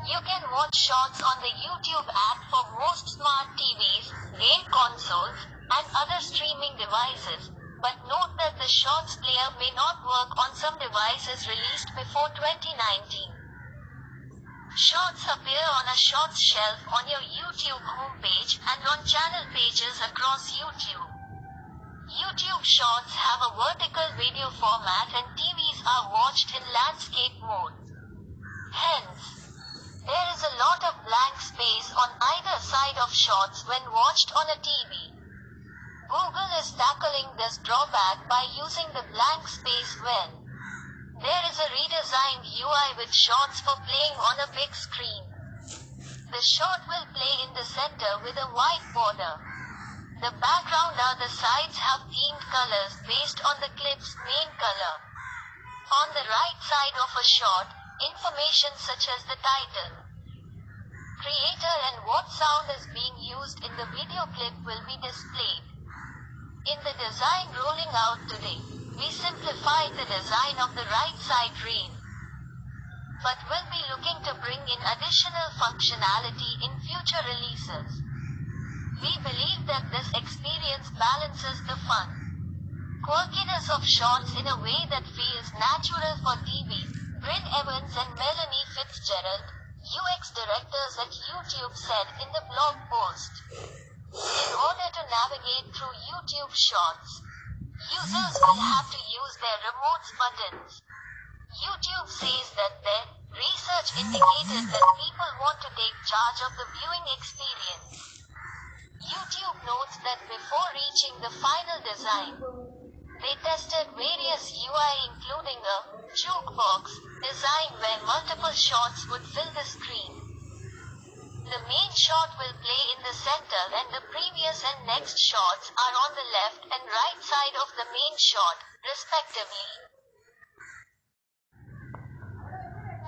You can watch shorts on the YouTube app for most smart TVs, game consoles, and other streaming devices, but note that the shorts player may not work on some devices released before 2019. Shorts appear on a Shorts shelf on your YouTube homepage and on channel pages across YouTube. YouTube Shorts have a vertical video format and TVs are watched in landscape mode. Hence, there is a lot of blank space on either side of Shorts when watched on a TV. Google is tackling this drawback by using the blank space when there is a redesigned UI with Shorts for playing on a big screen. The short will play in the center with a white border. The background or the sides have themed colors based on the clip's main color. On the right side of a short, information such as the title, creator and what sound is being used in the video clip will be displayed. In the design rolling out today, we simplified the design of the right side reel, but will be looking to bring in additional functionality in future releases. We believe that this experience balances the fun, quirkiness of shorts in a way that feels natural for TV. Bryn Evans and Melanie Fitzgerald, UX directors at YouTube, said in the blog post. In order to navigate through YouTube Shorts, users will have to use their remotes buttons. YouTube says that their research indicated that people want to take charge of the viewing experience. YouTube notes that before reaching the final design, they tested various UI including a jukebox design where multiple shorts would fill the screen. The main short will play in the center and the previous and next shorts are on the left and right side of the main short, respectively.